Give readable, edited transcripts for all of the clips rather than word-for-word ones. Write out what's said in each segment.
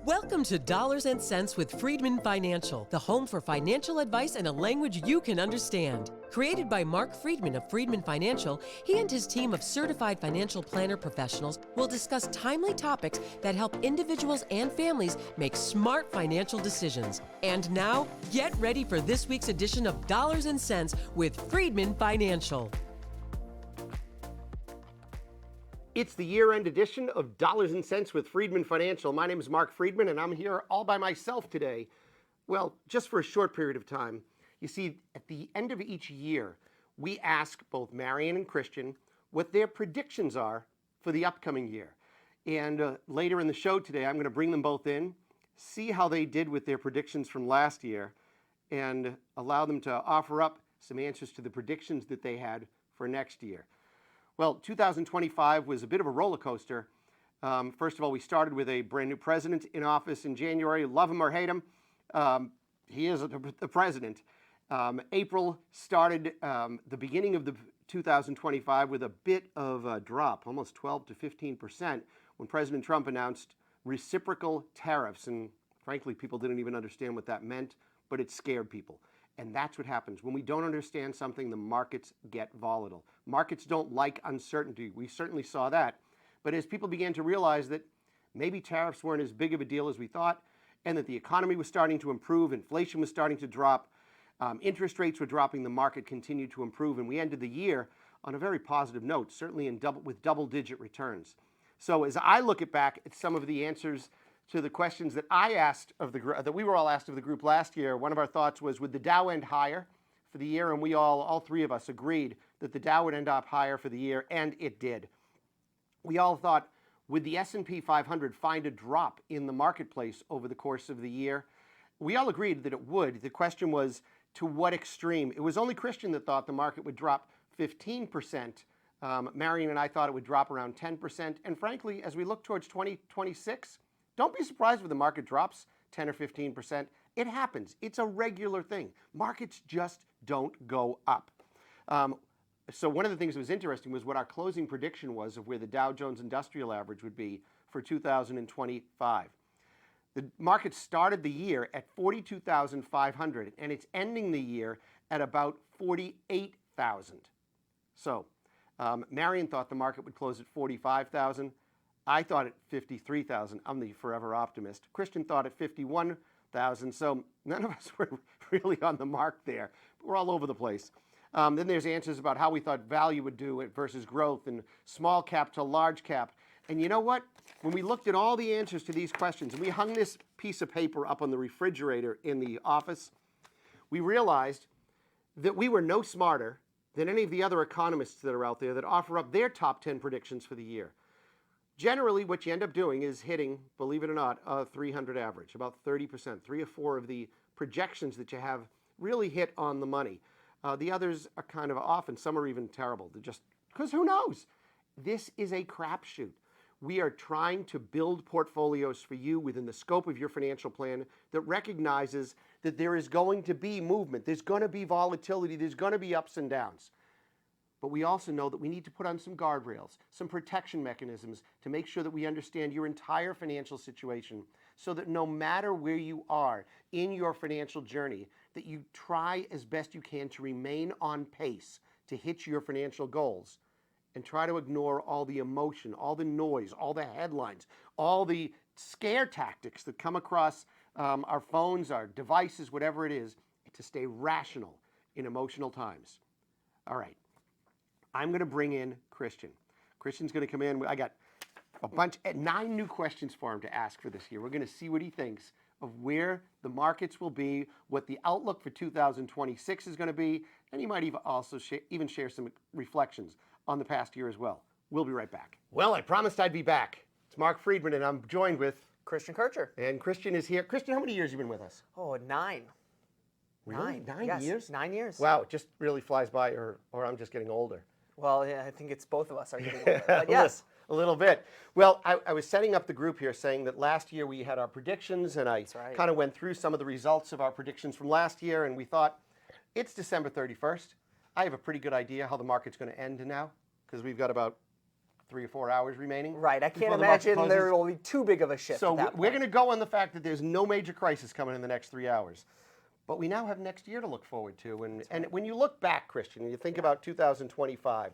Welcome to Dollars and Cents with Freedman Financial, the home for financial advice in a language you can understand. Created by Marc Freedman of Freedman Financial, he and his team of certified financial planner professionals will discuss timely topics that help individuals and families make smart financial decisions. And now, get ready for this week's edition of Dollars and Cents with Freedman Financial. It's the year-end edition of Dollars and Cents with Freedman Financial. My name is Marc Freedman, and I'm here all by myself today. Well, just for a short period of time. You see, at the end of each year, we ask both Marion and Christian what their predictions are for the upcoming year. And later in the show today, I'm going to bring them both in, see how they did with their predictions from last year, and allow them to offer up some answers to the predictions that they had for next year. Well, 2025 was a bit of a roller coaster. First of all, we started with a brand new president in office in January. Love him or hate him, he is the president. April started the beginning of the 2025 with a bit of a drop, almost 12 to 15%, when President Trump announced reciprocal tariffs. And frankly, people didn't even understand what that meant, but it scared people. And that's what happens. When we don't understand something, the markets get volatile. Markets don't like uncertainty. We certainly saw that. But as people began to realize that maybe tariffs weren't as big of a deal as we thought, and that the economy was starting to improve, inflation was starting to drop, interest rates were dropping, the market continued to improve, and we ended the year on a very positive note, certainly with double-digit returns. So as I look back at some of the answers to the questions that I asked of that we were all asked of the group last year, one of our thoughts was, would the Dow end higher for the year? And we all three of us agreed that the Dow would end up higher for the year, and it did. We all thought, would the S&P 500 find a drop in the marketplace over the course of the year? We all agreed that it would. The question was, to what extreme? It was only Christian that thought the market would drop 15%. Marion and I thought it would drop around 10%. And frankly, as we look towards 2026, don't be surprised if the market drops 10 or 15%. It happens. It's a regular thing. Markets just don't go up. So one of the things that was interesting was what our closing prediction was of where the Dow Jones Industrial Average would be for 2025. The market started the year at 42,500, and it's ending the year at about 48,000. So Marion thought the market would close at 45,000. I thought at 53,000. I'm the forever optimist. Christian thought at 51,000. So none of us were really on the mark there. But we're all over the place. Then there's answers about how we thought value would do versus growth, and small cap to large cap. And you know what? When we looked at all the answers to these questions, and we hung this piece of paper up on the refrigerator in the office, we realized that we were no smarter than any of the other economists that are out there that offer up their top 10 predictions for the year. Generally, what you end up doing is hitting, believe it or not, a 300 average, about 30%. 3 or 4 of the projections that you have really hit on the money. The others are kind of off, and some are even terrible. They're just, because who knows? This is a crapshoot. We are trying to build portfolios for you within the scope of your financial plan that recognizes that there is going to be movement. There's going to be volatility. There's going to be ups and downs. But we also know that we need to put on some guardrails, some protection mechanisms to make sure that we understand your entire financial situation, so that no matter where you are in your financial journey, that you try as best you can to remain on pace to hit your financial goals, and try to ignore all the emotion, all the noise, all the headlines, all the scare tactics that come across our phones, our devices, whatever it is, to stay rational in emotional times. All right. I'm going to bring in Christian. Christian's going to come in. I got a bunch, 9 new questions for him to ask for this year. We're going to see what he thinks of where the markets will be, what the outlook for 2026 is going to be, and he might even also share some reflections on the past year as well. We'll be right back. Well, I promised I'd be back. It's Marc Freedman, and I'm joined with Christian Kircher. And Christian is here. Christian, how many years have you been with us? Oh, 9. Really? 9 yes, years? 9 years. Wow, it just really flies by, or I'm just getting older. Well, yeah, I think it's both of us are getting older. But yes. A little bit. Well, I was setting up the group here saying that last year we had our predictions, and I kind of went through some of the results of our predictions from last year, and we thought, it's December 31st. I have a pretty good idea how the market's going to end now, because we've got about 3 or 4 hours remaining. Right. I can't before the market imagine there closes. will be too big of a shift. So at that we're point. going to go on the fact that there's no major crisis coming in the next 3 hours. But we now have next year to look forward to. And when you look back, Christian, and you think about 2025,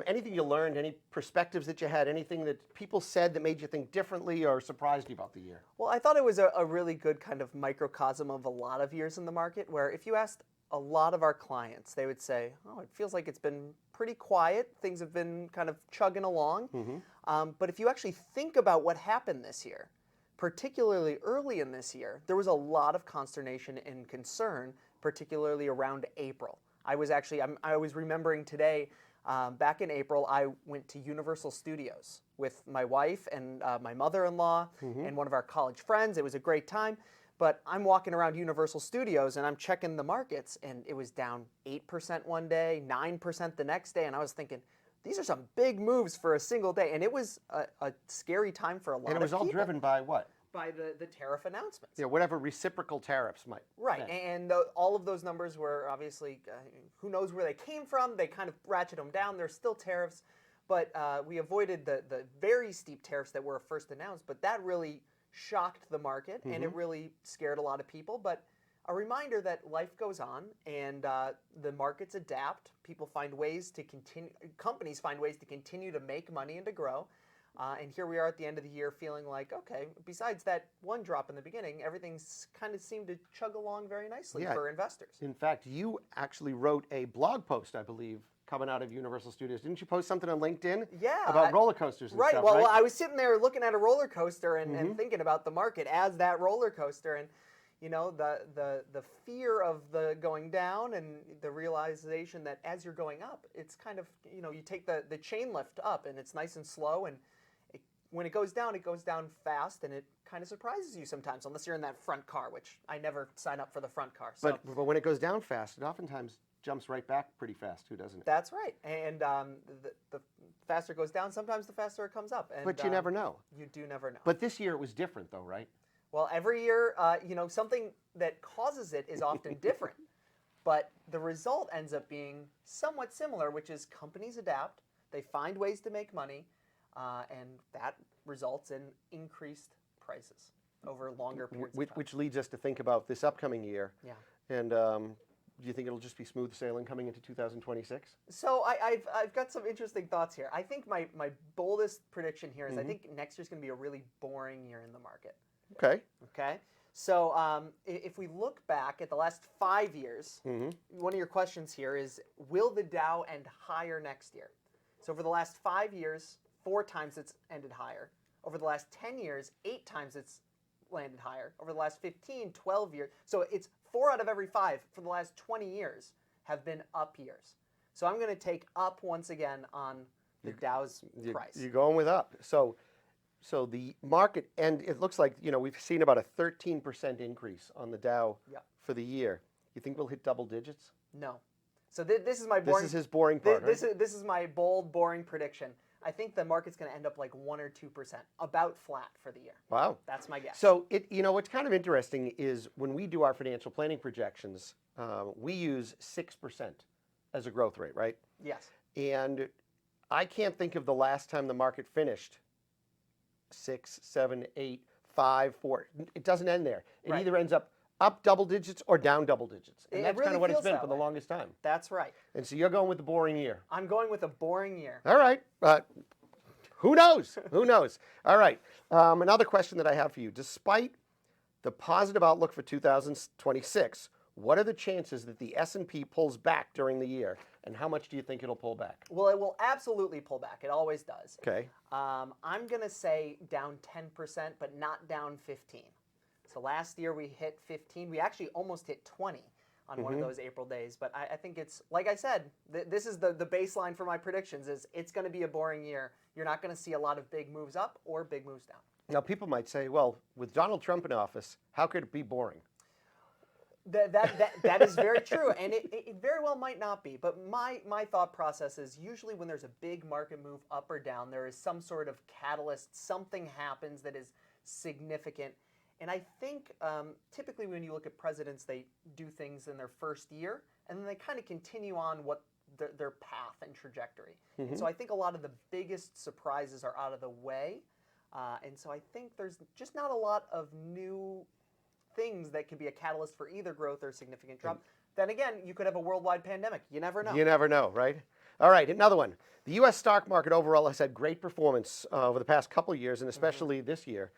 anything you learned, any perspectives that you had, anything that people said that made you think differently or surprised you about the year? Well, I thought it was a really good kind of microcosm of a lot of years in the market, where if you asked a lot of our clients, they would say, oh, it feels like it's been pretty quiet. Things have been kind of chugging along. But if you actually think about what happened this year, particularly early in this year, there was a lot of consternation and concern, particularly around April. I was remembering today, back in April, I went to Universal Studios with my wife and my mother-in-law and one of our college friends. It was a great time. But I'm walking around Universal Studios and I'm checking the markets, and it was down 8% one day, 9% the next day, and I was thinking, these are some big moves for a single day. And it was a scary time for a lot of people. And it was all driven by what? By the tariff announcements. Yeah, whatever reciprocal tariffs might. Right, and all of those numbers were obviously, who knows where they came from. They kind of ratchet them down. There's still tariffs, but we avoided the very steep tariffs that were first announced, but that really shocked the market, and it really scared a lot of people. But a reminder that life goes on, and the markets adapt. People find ways to continue. Companies find ways to continue to make money and to grow. And here we are at the end of the year, feeling like, okay, besides that one drop in the beginning, everything's kind of seemed to chug along very nicely for investors. In fact, you actually wrote a blog post, I believe, coming out of Universal Studios. Didn't you post something on LinkedIn? Yeah. About roller coasters and stuff, Well, right? I was sitting there looking at a roller coaster and thinking about the market as that roller coaster, and you know, the fear of the going down and the realization that as you're going up, it's kind of, you know, you take the chain lift up and it's nice and slow, and when it goes down fast, and it kind of surprises you sometimes, unless you're in that front car, which I never sign up for the front car. So. But when it goes down fast, it oftentimes jumps right back pretty fast, too, doesn't it? That's right. And the faster it goes down, sometimes the faster it comes up. And, but you never know. You do never know. But this year it was different, though, right? Well, every year, you know, something that causes it is often different. But the result ends up being somewhat similar, which is companies adapt, they find ways to make money, and that results in increased prices over longer periods of time. Which leads us to think about this upcoming year. Yeah. And do you think it'll just be smooth sailing coming into 2026? So I've got some interesting thoughts here. I think my boldest prediction here is I think next year's going to be a really boring year in the market. Okay. Okay. So if we look back at the last 5 years, one of your questions here is, will the Dow end higher next year? So for the last 5 years, 4 times it's ended higher. Over the last 10 years, 8 times it's landed higher. Over the last 15, 12 years. So it's 4 out of every 5 for the last 20 years have been up years. So I'm going to take up once again on the Dow's price. You're going with up. So the market, and it looks like, you know, we've seen about a 13% increase on the Dow for the year. You think we'll hit double digits? No. So this is my boring. This is his boring part, this is my bold, boring prediction. I think the market's going to end up like 1 or 2%, about flat for the year. Wow. That's my guess. So, you know, what's kind of interesting is when we do our financial planning projections, we use 6% as a growth rate, right? Yes. And I can't think of the last time the market finished 6, 7, 8, 5, 4. It doesn't end there. It either ends up double digits or down double digits. And that's really kind of what it's feels been that for the way. longest time. That's right. And so you're going with the boring year. I'm going with a boring year. All right. Who knows? Who knows? All right. Another question that I have for you. Despite the positive outlook for 2026, what are the chances that the S&P pulls back during the year? And how much do you think it'll pull back? Well, it will absolutely pull back. It always does. Okay. I'm going to say down 10%, but not down 15. So last year we hit 15. We actually almost hit 20 on one of those April days. But I think it's, like I said, this is the baseline for my predictions, is it's going to be a boring year. You're not going to see a lot of big moves up or big moves down. Now, people might say, well, with Donald Trump in office, how could it be boring? That is very true, and it very well might not be. But my thought process is usually when there's a big market move up or down, there is some sort of catalyst. Something happens that is significant. And I think typically when you look at presidents, they do things in their first year, and then they kind of continue on what their path and trajectory. And so I think a lot of the biggest surprises are out of the way. And so I think there's just not a lot of new things that could be a catalyst for either growth or significant drop. Then again, you could have a worldwide pandemic. You never know. You never know, right? All right, another one. The U.S. stock market overall has had great performance over the past couple of years, and especially this year.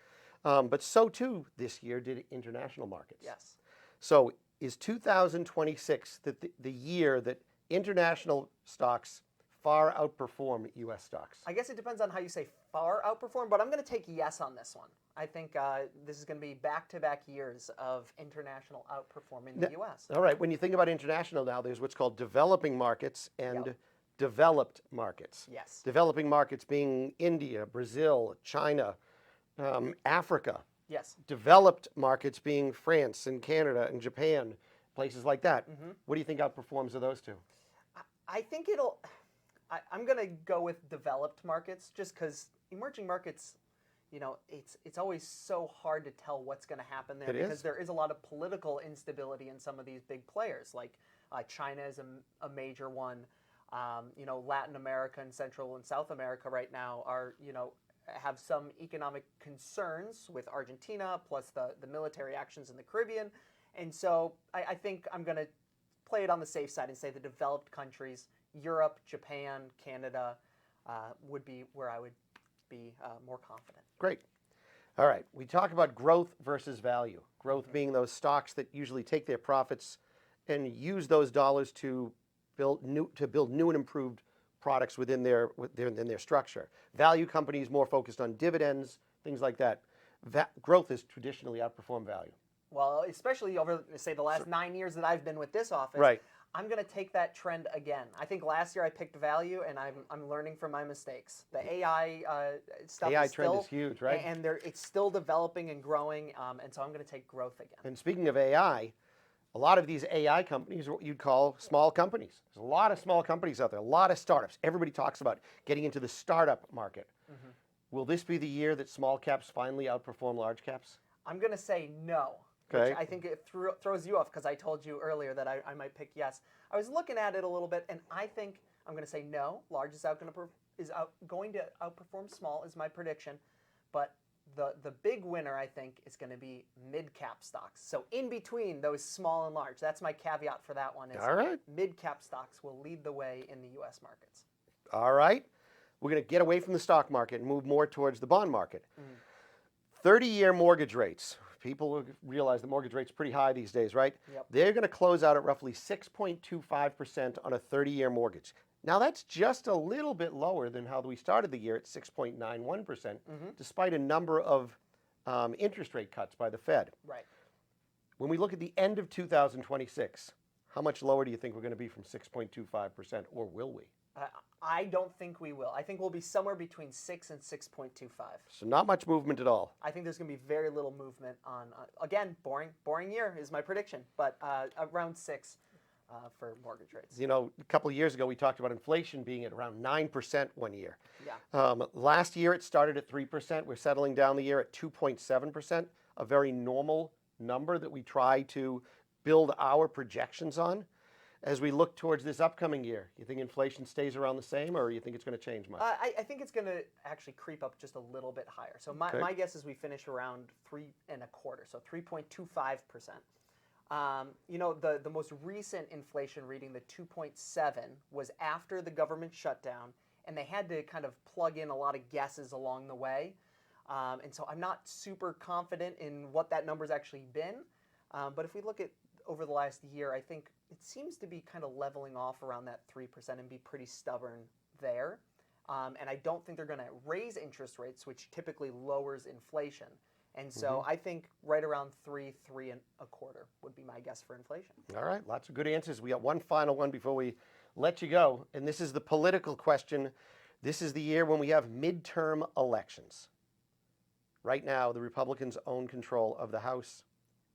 But so too this year did international markets. Yes. So is 2026 the year that international stocks far outperform U.S. stocks? I guess it depends on how you say far outperform, but I'm going to take yes on this one. I think this is going to be back-to-back years of international outperforming the U.S. All right, when you think about international now, there's what's called developing markets and developed markets. Yes. Developing markets being India, Brazil, China, Africa. Yes. Developed markets being France and Canada and Japan, places like that. What do you think outperforms of those two? I think I'm going to go with developed markets just because emerging markets, you know, it's always so hard to tell what's going to happen there because there is a lot of political instability in some of these big players. Like China is a major one. You know, Latin America and Central and South America right now are, you know, have some economic concerns with Argentina, plus the military actions in the Caribbean. And so I think I'm going to play it on the safe side and say the developed countries, Europe, Japan, Canada, would be where I would be more confident. Great. All right. We talk about growth versus value. Growth being those stocks that usually take their profits and use those dollars to build new and improved products within their structure. Value companies more focused on dividends, things like that. Growth has traditionally outperformed value. Well, especially over, say, the last 9 years that I've been with this office. Right. I'm going to take that trend again. I think last year I picked value, and I'm learning from my mistakes. The AI stuff AI is trend is huge, right? And it's still developing and growing, and so I'm going to take growth again. And speaking of AI, a lot of these AI companies are what you'd call small companies. There's a lot of small companies out there, a lot of startups. Everybody talks about getting into the startup market. Will this be the year that small caps finally outperform large caps? I'm going to say no. Okay. Which I think it throws you off because I told you earlier that I might pick yes. I was looking at it a little bit, and I think I'm going to say no. Large is going to outperform small is my prediction, but the big winner I think is going to be mid-cap stocks. So in between those small and large, that's my caveat for that one. Is all right. Mid-cap stocks will lead the way in the U.S. markets. All right. We're going to get away from the stock market and move more towards the bond market. 30-year mortgage rates. People realize the mortgage rate's pretty high these days, right? Yep. They're going to close out at roughly 6.25% on a 30-year mortgage. Now, that's just a little bit lower than how we started the year at 6.91%, despite a number of interest rate cuts by the Fed. Right. When we look at the end of 2026, how much lower do you think we're going to be from 6.25%, or will we? I don't think we will. I think we'll be somewhere between 6 and 6.25. So not much movement at all. I think there's going to be very little movement on, again, boring year is my prediction, but around 6 for mortgage rates. You know, a couple of years ago, we talked about inflation being at around 9% one year. Yeah. Last year, it started at 3%. We're settling down the year at 2.7%, a very normal number that we try to build our projections on. As we look towards this upcoming year, you think inflation stays around the same, or you think it's going to change much? I think it's going to actually creep up just a little bit higher. So my guess is we finish around 3.25, so 3.25%. You know, the most recent inflation reading, the 2.7, was after the government shutdown, and they had to kind of plug in a lot of guesses along the way. And so I'm not super confident in what that number's actually been. But if we look at over the last year, I think it seems to be kind of leveling off around that 3% and be pretty stubborn there. And I don't think they're going to raise interest rates, which typically lowers inflation. And so I think right around 3.25 would be my guess for inflation. All right, lots of good answers. We got one final one before we let you go, and this is the political question. This is the year when we have midterm elections. Right now, the Republicans own control of the House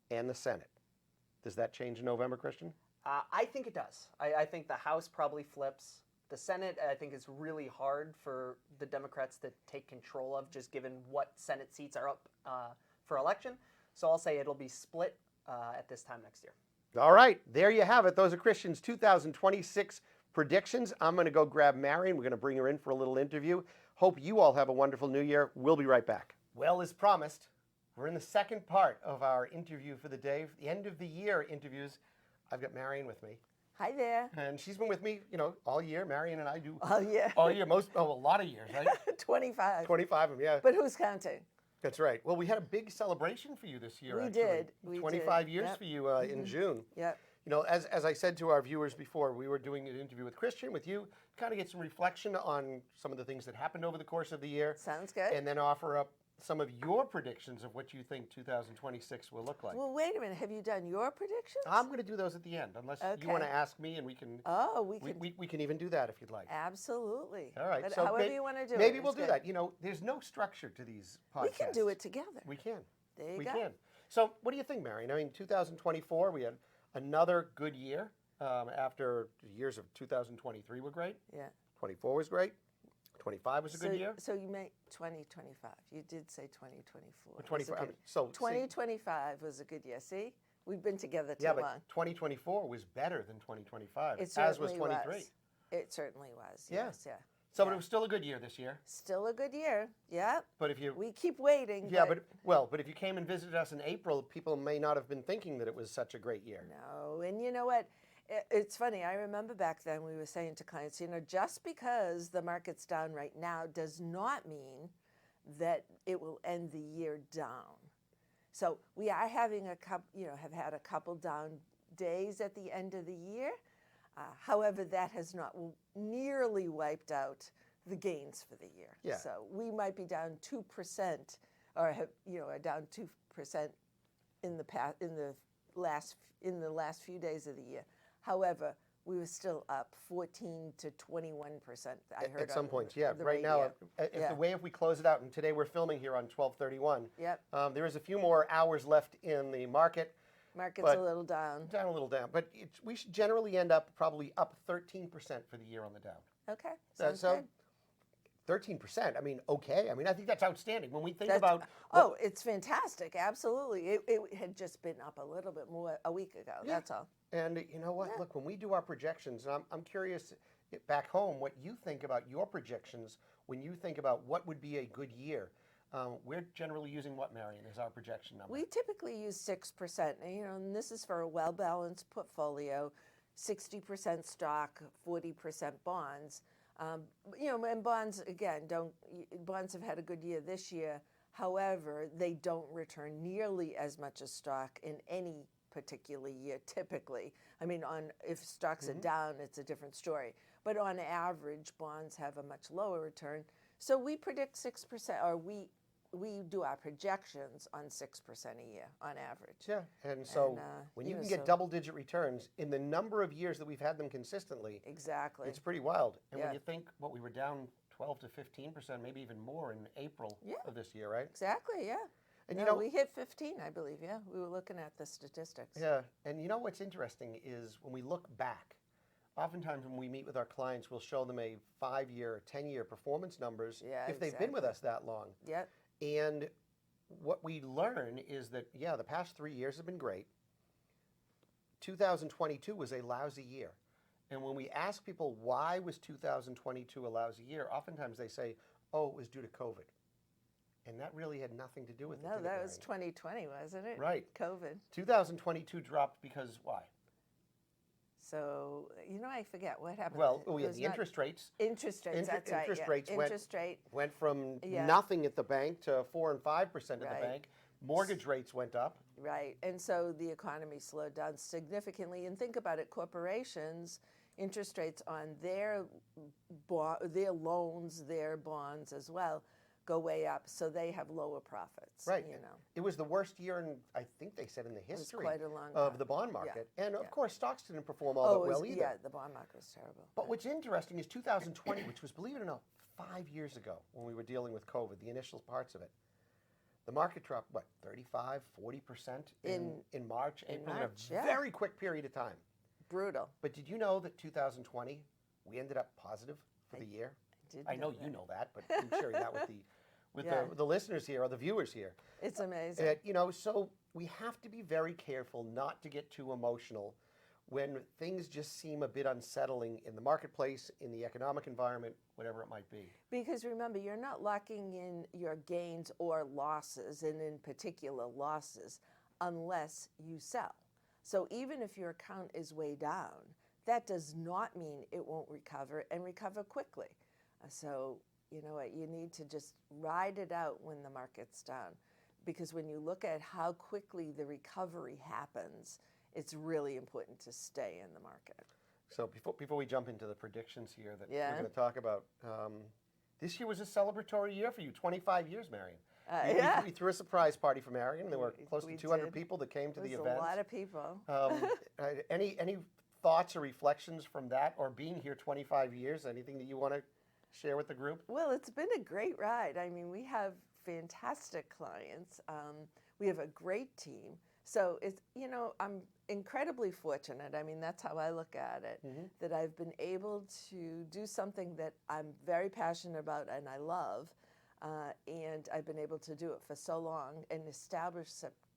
and the Senate. Does that change in November, Christian? I think it does. I think the House probably flips. The Senate, I think, is really hard for the Democrats to take control of, just given what Senate seats are up for election. So I'll say it'll be split at this time next year. All right, there you have it. Those are Christian's 2026 predictions. I'm going to go grab Marion. We're going to bring her in for a little interview. Hope you all have a wonderful new year. We'll be right back. Well, as promised, we're in the second part of our interview for the day, the end of the year interviews. I've got Marion with me. Hi there. And she's been with me, all year. Marion and I do Oh, yeah. all year, a lot of years, right? 25. 25 of them, yeah. But who's counting? That's right. Well, we had a big celebration for you this year, We actually. did. We 25 did. years Yep. for you in June. Yep. As I said to our viewers before, we were doing an interview with Christian, with you, kind of get some reflection on some of the things that happened over the course of the year. Sounds good. And then offer up some of your predictions of what you think 2026 will look like. Well, wait a minute. Have you done your predictions? I'm going to do those at the end, unless you want to ask me, and we can. Oh, we can. We can even do that if you'd like. Absolutely. All right. But So however you want to do it. maybe we'll it's do good. that. There's no structure to these podcasts. We can do it together. We can. There you we go. can. So, what do you think, Marion? I mean, 2024, we had another good year after the years of 2023 were great. Yeah. 24 was great. 25 was a good year. So you make 2025. You did say 2024. Or 24. Was a good- So, see, 2025 was a good year. See? We've been together too yeah, long. but 2024 was better than 2025, It as was certainly 23. was. It certainly was. Yeah. Yes, yeah. So, but it was still a good year this year. Still a good year. Yeah. But if you We keep waiting. Yeah, but if you came and visited us in April, people may not have been thinking that it was such a great year. No, and you know what? It's funny. I remember back then we were saying to clients, just because the market's down right now does not mean that it will end the year down. So we are having a couple, have had a couple down days at the end of the year. However, that has not nearly wiped out the gains for the year. Yeah. So we might be down 2%, or are down 2% in the last few days of the year. However, we were still up 14 to 21%. I heard at some on points, yeah. the Right now, radio. if we close it out, and today we're filming here on 12/31. Yep. There is a few more hours left in the market. Market's but a little down. Down a little down, but we should generally end up probably up 13% for the year on the Dow. Okay, sounds so good. 13%. I mean, okay. I mean, I think that's outstanding when we think That's- about. Oh, it's fantastic. Absolutely. It had just been up a little bit more a week ago. Yeah. That's all. And you know what? Yeah. Look, when we do our projections, and I'm curious back home what you think about your projections when you think about what would be a good year. We're generally using what, Marion, is our projection number? We typically use 6%. And this is for a well-balanced portfolio, 60% stock, 40% bonds. And bonds, again, bonds have had a good year this year. However, they don't return nearly as much as stock in any particular year, typically. I mean, if stocks are down, it's a different story. But on average, bonds have a much lower return. So we predict 6%, or we do our projections on 6% a year on average. Yeah, and so when you can get double-digit returns in the number of years that we've had them consistently, Exactly. it's pretty wild. And when Yeah. you think what we were down 12 to 15%, maybe even more in April of this year, right? Exactly, yeah. And No, we hit 15, I believe, yeah. We were looking at the statistics. Yeah, and what's interesting is when we look back, oftentimes when we meet with our clients, we'll show them a 5-year, 10-year performance numbers if they've been with us that long. Yep. And what we learn is that, the past 3 years have been great. 2022 was a lousy year. And when we ask people why was 2022 a lousy year, oftentimes they say, oh, it was due to COVID. And that really had nothing to do with it. No, did that it, was Marion? 2020, wasn't it? Right. COVID. 2022 dropped because why? So, I forget what happened. Well, It we had was the not- interest rates. Interest rates, that's right. Interest yeah. rates Interest rate. went from Yeah. nothing at the bank to 4 and 5% at Right. the bank. Mortgage rates went up. Right, and so the economy slowed down significantly. And think about it, corporations, interest rates on their loans, their bonds as well, go way up, so they have lower profits. Right. It was the worst year in, I think they said, in the history quite a long of time. the bond market. Yeah, And of yeah. course, stocks didn't perform all that well either. Yeah, the bond market was terrible. But what's interesting is 2020, which was, believe it or not, 5 years ago when we were dealing with COVID, the initial parts of it. The market dropped, 35, 40% in March, April, March, in a yeah. very quick period of time. Brutal. But did you know that 2020, we ended up positive for the year? I know you know that, but I'm sharing that with the listeners here or the viewers here. It's amazing. So we have to be very careful not to get too emotional when things just seem a bit unsettling in the marketplace, in the economic environment, whatever it might be? Because remember, you're not locking in your gains or losses, and in particular losses, unless you sell. So even if your account is way down, that does not mean it won't recover and recover quickly. So you know what, you need to just ride it out when the market's down. Because when you look at how quickly the recovery happens, it's really important to stay in the market. So before we jump into the predictions here that Yeah. we're going to talk about, this year was a celebratory year for you, 25 years, Marion. Yeah. We threw a surprise party for Marion. There were close to We 200 did. people that came to the There's event. a lot of people. Any thoughts or reflections from that, or being here 25 years? Anything that you want to share with the group? Well, it's been a great ride. I mean, we have fantastic clients. We have a great team. So it's, you know, I'm incredibly fortunate. I mean, that's how I look at it, that I've been able to do something that I'm very passionate about and I love, and I've been able to do it for so long and establish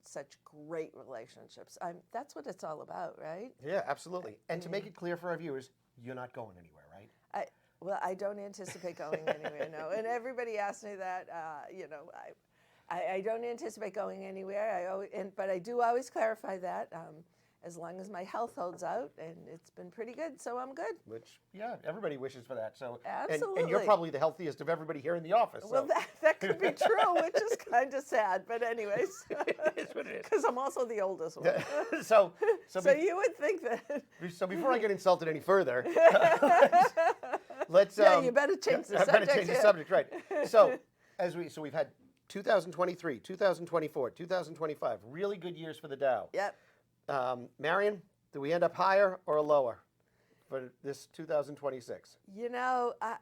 such great relationships. That's what it's all about, right? Yeah, absolutely. And to make it clear for our viewers, you're not going anywhere, right? Well, I don't anticipate going anywhere, no. And everybody asks me that, you know, I don't anticipate going anywhere, but I do always clarify that as long as my health holds out, and it's been pretty good, so I'm good. Which, yeah, everybody wishes for that. So, Absolutely. And you're probably the healthiest of everybody here in the office. Well, So. that could be true, which is kind of sad, but anyways. It is what it is. Because I'm also the oldest one. So You would think that. So before I get insulted any further, let's. Yeah, you better change the I subject. better change the subject, right? So we've had 2023, 2024, 2025, really good years for the Dow. Yep. Marion, do we end up higher or lower for this 2026? You know, I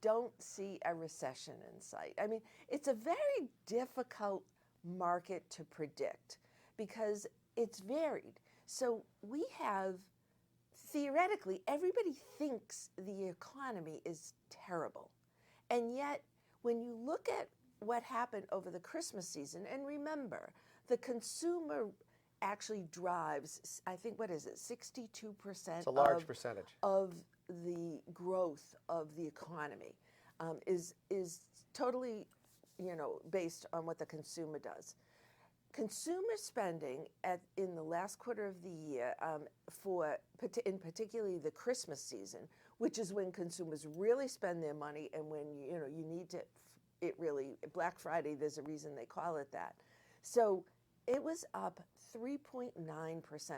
don't see a recession in sight. I mean, it's a very difficult market to predict because it's varied. So we have, theoretically, everybody thinks the economy is terrible. And yet, when you look at what happened over the Christmas season, and remember, the consumer actually drives, I think, what is it, 62% It's a large percentage of the growth of the economy is totally, you know, based on what the consumer does. Consumer spending in the last quarter of the year, in particularly the Christmas season, which is when consumers really spend their money, and when you need to, Black Friday. There's a reason they call it that. So it was up 3.9%,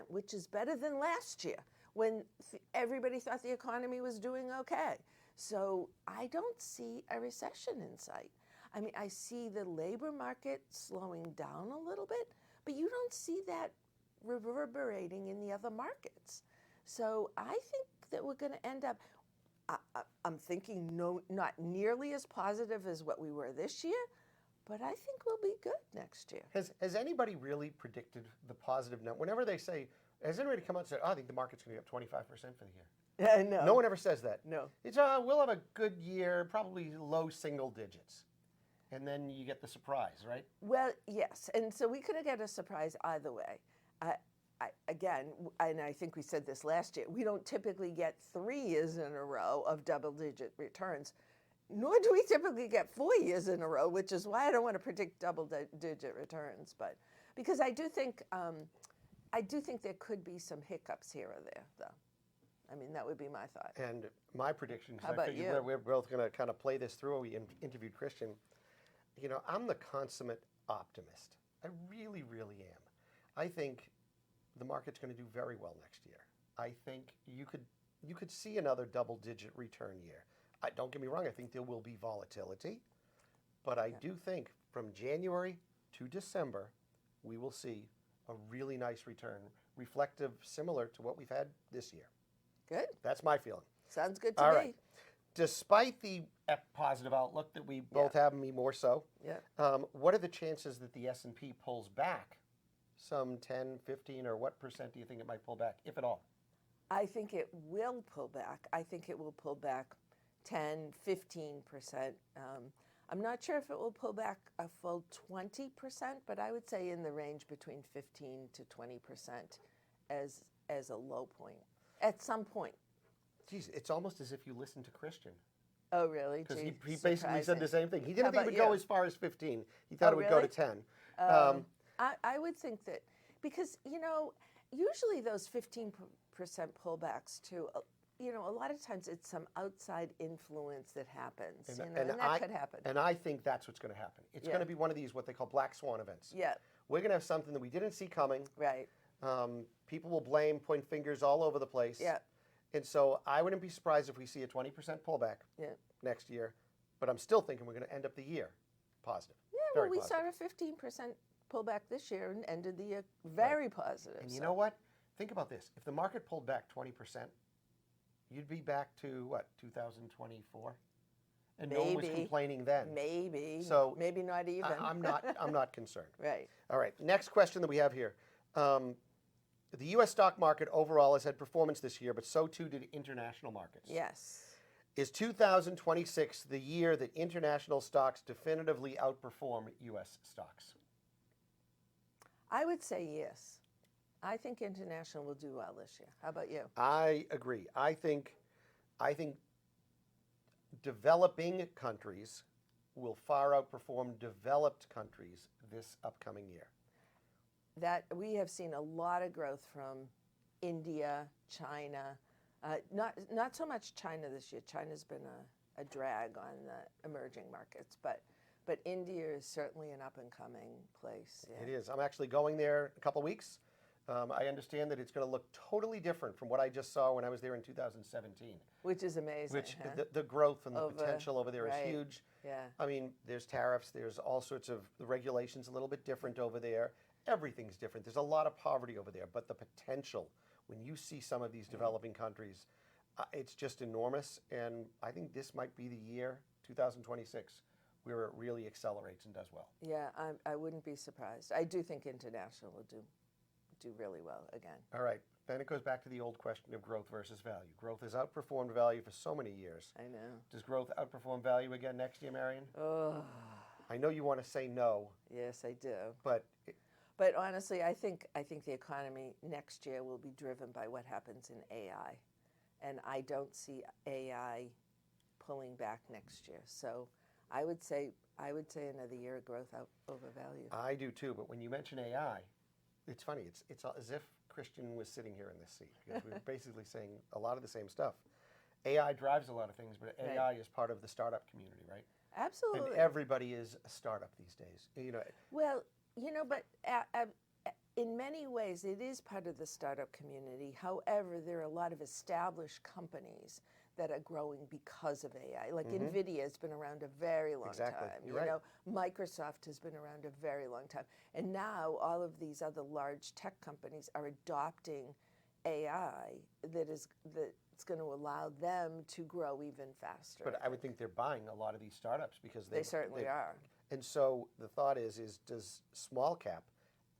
which is better than last year when everybody thought the economy was doing okay. So I don't see a recession in sight. I mean, I see the labor market slowing down a little bit, but you don't see that reverberating in the other markets. So I think that we're going to end up, I'm thinking not nearly as positive as what we were this year, but I think we'll be good next year. Has anybody really predicted the positive note? Whenever they say, has anybody come out and said, I think the market's going to be up 25% for the year? No. No one ever says that. No. It's, we'll have a good year, probably low single digits. And then you get the surprise, right? Well, yes. And so we could get a surprise either way. Again, and I think we said this last year, we don't typically get 3 years in a row of double-digit returns, nor do we typically get 4 years in a row, which is why I don't want to predict double-digit returns. But because I do think there could be some hiccups here or there, though. I mean, that would be my thought. And my prediction, How about you? We're both going to kind of play this through. We interviewed Christian. You know, I'm the consummate optimist. I really, really am. I think the market's going to do very well next year. I think you could see another double-digit return year. Don't get me wrong, I think there will be volatility, but I do think from January to December, we will see a really nice return, reflective, similar to what we've had this year. Good. That's my feeling. Sounds good to All me. right. Despite the positive outlook that we both have, me more so, what are the chances that the S&P pulls back some 10, 15, or what percent do you think it might pull back, if at all? I think it will pull back. I think it will pull back 10, 15%. I'm not sure if it will pull back a full 20%, but I would say in the range between 15 to 20% as a low point at some point. Geez, it's almost as if you listen to Christian. Oh, really? Because Gee, he basically said the same thing. He How didn't think it about would go you? as far as 15. He thought it would go to really? 10. I would think that because, usually those 15% pullbacks too, a lot of times it's some outside influence that happens, and that could happen. And I think that's what's going to happen. It's going to be one of these, what they call black swan events. Yeah. We're going to have something that we didn't see coming. Right. People will point fingers all over the place. Yeah. And so I wouldn't be surprised if we see a 20% pullback next year. But I'm still thinking we're going to end up the year positive. Yeah, Very we positive. saw a 15% pullback this year and ended the year very positive. And you know what? Think about this. If the market pulled back 20%, you'd be back to, what, 2024? And no one was complaining then. Maybe. So maybe not even. I'm not concerned. Right. All right. Next question that we have here. The U.S. stock market overall has had performance this year, but so too did international markets. Yes. Is 2026 the year that international stocks definitively outperform U.S. stocks? I would say yes. I think international will do well this year. How about you? I agree. I think developing countries will far outperform developed countries this upcoming year. That we have seen a lot of growth from India, China. Not so much China this year. China's been a drag on the emerging markets, but India is certainly an up-and-coming place. Yeah. It is. I'm actually going there in a couple of weeks. I understand that it's going to look totally different from what I just saw when I was there in 2017. Which is amazing. Which huh? the growth and the potential over there is huge. Yeah. I mean, there's tariffs. There's all sorts of the regulations a little bit different over there. Everything's different. There's a lot of poverty over there, but the potential when you see some of these developing countries, it's just enormous. And I think this might be the year, 2026, where it really accelerates and does well. Yeah, I wouldn't be surprised. I do think international will do really well again. All right. Then it goes back to the old question of growth versus value. Growth has outperformed value for so many years. I know. Does growth outperform value again next year, Marion? Oh. I know you want to say no. Yes, I do. But honestly, I think the economy next year will be driven by what happens in AI, and I don't see AI pulling back next year. So I would say another year of growth out over value. I do too. But when you mention AI, it's funny. It's as if Christian was sitting here in this seat because we were basically saying a lot of the same stuff. AI drives a lot of things, but AI is part of the startup community, right? Absolutely. And everybody is a startup these days. Well, but in many ways it is part of the startup community. However, there are a lot of established companies that are growing because of AI. Like NVIDIA has been around a very long time. You're right. Microsoft has been around a very long time. And now all of these other large tech companies are adopting AI that's going to allow them to grow even faster. But I would think they're buying a lot of these startups because they certainly are. And so the thought is does small cap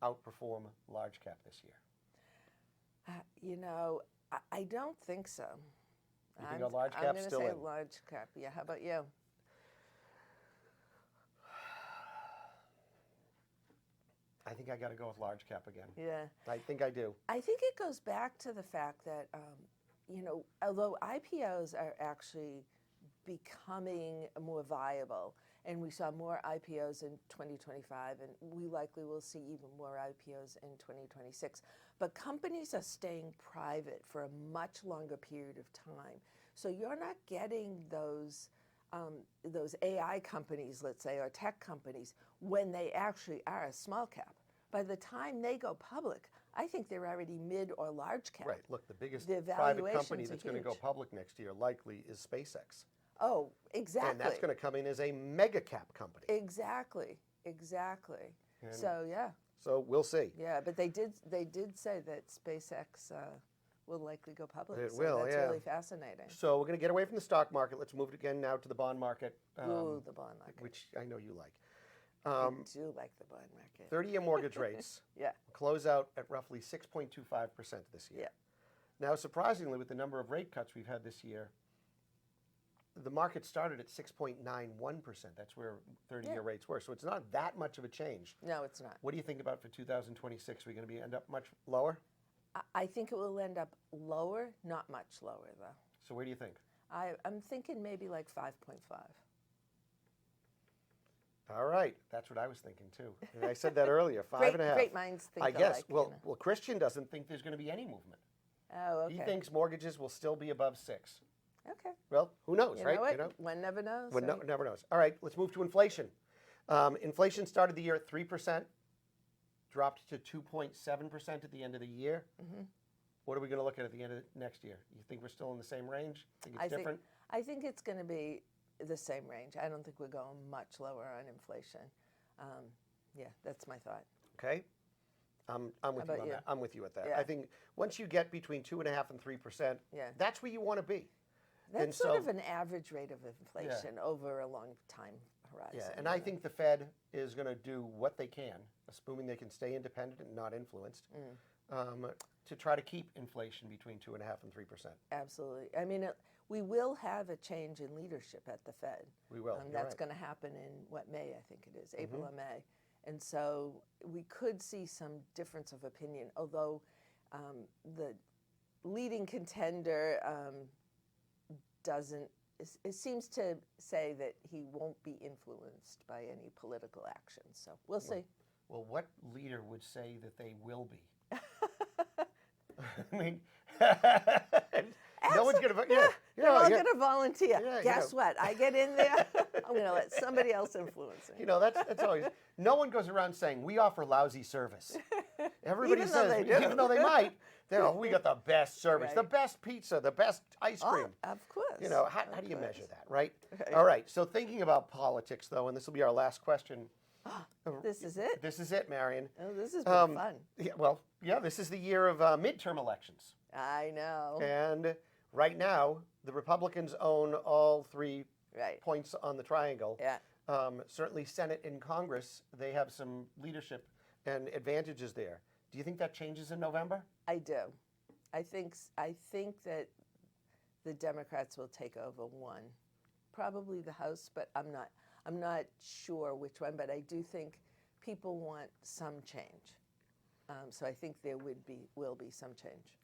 outperform large cap this year? I don't think so. You think a large cap's still in? I'm going to say large cap. Yeah, how about you? I think I got to go with large cap again. Yeah. I think I do. I think it goes back to the fact that, although IPOs are actually becoming more viable, and we saw more IPOs in 2025, and we likely will see even more IPOs in 2026. But companies are staying private for a much longer period of time. So you're not getting those AI companies, let's say, or tech companies, when they actually are a small cap. By the time they go public, I think they're already mid or large cap. Right. Look, the biggest The private company valuations that's are going to go huge. public next year likely is SpaceX. Oh, exactly. And that's going to come in as a mega cap company. Exactly. And So yeah. So we'll see. Yeah, but they did say that SpaceX will likely go public. It so will, that's yeah. really fascinating. So we're going to get away from the stock market. Let's move it again now to the bond market. Ooh, the bond market. Which I know you like. I do like the bond market. 30-year mortgage rates Yeah. close out at roughly 6.25% this year. Yeah. Now, surprisingly, with the number of rate cuts we've had this year, the market started at 6.91%. That's where 30-year rates were. So it's not that much of a change. No, it's not. What do you think about for 2026? Are we going to end up much lower? I think it will end up lower, not much lower, though. So where do you think? I'm thinking maybe like 5.5. All right, that's what I was thinking too. And I said that earlier, 5.5. Great minds think I guess. alike, Well, Christian doesn't think there's going to be any movement. Oh, okay. He thinks mortgages will still be above 6. Okay. Well, who knows, You right? know what? You know? One never knows. One right? never knows. All right, let's move to inflation. Inflation started the year at 3%, dropped to 2.7% at the end of the year. Mm-hmm. What are we going to look at the end of next year? You think we're still in the same range? Think it's different? I think it's going to be the same range. I don't think we're going much lower on inflation. Yeah, that's my thought. Okay. I'm with you on that. I'm with you at that. Yeah. I think once you get between 2.5% and 3%, that's where you want to be. That's sort of an average rate of inflation over a long time horizon. Yeah, and I think the Fed is going to do what they can, assuming they can stay independent and not influenced, to try to keep inflation between 2.5% and 3%. Absolutely. I mean, we will have a change in leadership at the Fed. We will. That's going to happen in May, I think it is, April or May. And so we could see some difference of opinion, although the leading contender it seems to say that he won't be influenced by any political action. So we'll see. Well, what leader would say that they will be? I mean, no one's going to vote. Yeah, they're all going to volunteer. Yeah, Guess what? I get in there. I'm going to let somebody else influence me. You know, that's always. No one goes around saying we offer lousy service. Everybody Even says, though they do. even though they might, we got the best service, the Right. best pizza, the best ice cream. Oh, of course. You know, how do you measure that, right? All right. So thinking about politics, though, and this will be our last question. This is it? This is it, Marion. Oh, this has been fun. Yeah, well, yeah, this is the year of midterm elections. I know. And right now, the Republicans own all 3 Right. points on the triangle. Yeah. Certainly Senate and Congress, they have some leadership and advantages there. Do you think that changes in November? I do. I think that the Democrats will take over one, probably the House, but I'm not sure which one. But I do think people want some change. So I think there will be some change.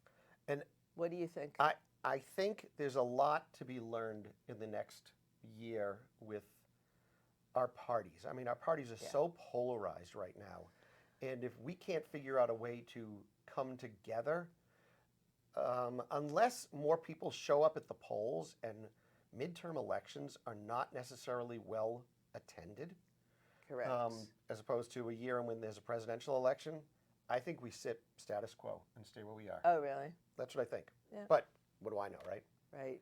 And what do you think? I think there's a lot to be learned in the next year with our parties. I mean, our parties are so polarized right now. And if we can't figure out a way to come together, unless more people show up at the polls, and midterm elections are not necessarily well attended, Correct. As opposed to a year when there's a presidential election, I think we sit status quo and stay where we are. Oh, really? That's what I think. Yeah. But what do I know, right? Right.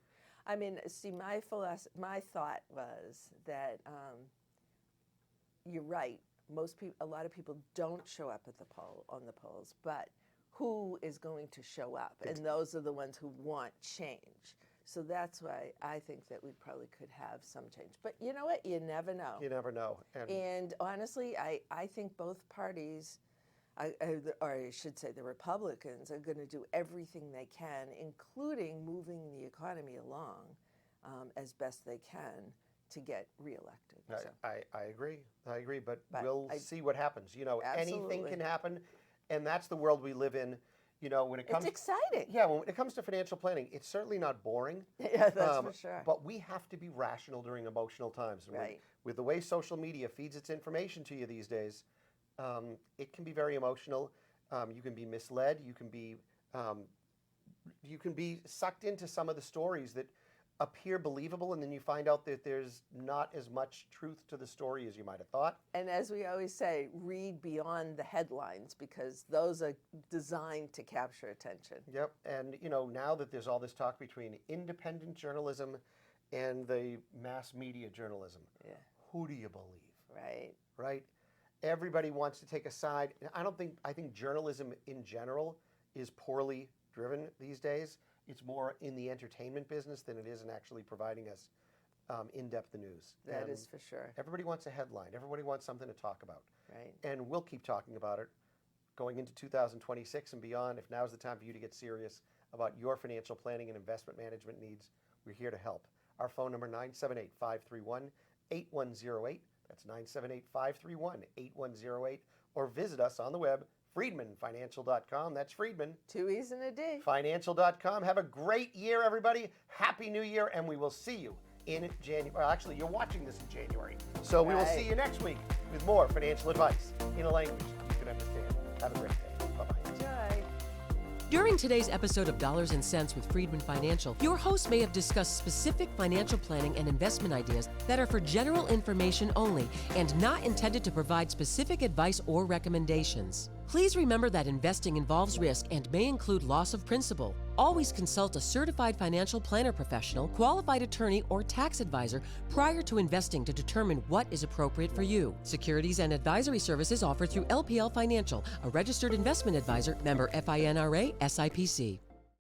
I mean, see, my thought was that you're right. A lot of people don't show up at on the polls, but who is going to show up? And those are the ones who want change. So that's why I think that we probably could have some change. But you know what? You never know. You never know. And honestly, I think both parties, or I should say the Republicans, are going to do everything they can, including moving the economy along as best they can to get reelected. So. I agree. But we'll see what happens. You know, Absolutely. anything can happen, and that's the world we live in. You know, when it comes, it's exciting. Yeah, when it comes to financial planning, it's certainly not boring. Yeah, that's for sure. But we have to be rational during emotional times. Right. With the way social media feeds its information to you these days, it can be very emotional. You can be misled. You can be sucked into some of the stories that appear believable, and then you find out that there's not as much truth to the story as you might have thought. And as we always say, read beyond the headlines, because those are designed to capture attention. Yep. And you know, now that there's all this talk between independent journalism and the mass media journalism, who do you believe? Right. Right? Everybody wants to take a side. I think journalism in general is poorly driven these days. It's more in the entertainment business than it is in actually providing us in-depth news. That is for sure. Everybody wants a headline. Everybody wants something to talk about. Right. And we'll keep talking about it going into 2026 and beyond. If now's the time for you to get serious about your financial planning and investment management needs, we're here to help. Our phone number 978-531-8108. That's 978-531-8108. Or visit us on the web, freedmanfinancial.com. That's Freedman. 2 E's and a D. Financial.com. Have a great year, everybody. Happy New Year, and we will see you in January. Well, actually, you're watching this in January. So we will see you next week with more financial advice in a language you can understand. Have a great day. Bye-bye. Enjoy. During today's episode of Dollars and Cents with Freedman Financial, your host may have discussed specific financial planning and investment ideas that are for general information only and not intended to provide specific advice or recommendations. Please remember that investing involves risk and may include loss of principal. Always consult a certified financial planner professional, qualified attorney, or tax advisor prior to investing to determine what is appropriate for you. Securities and advisory services offered through LPL Financial, a registered investment advisor, member FINRA, SIPC.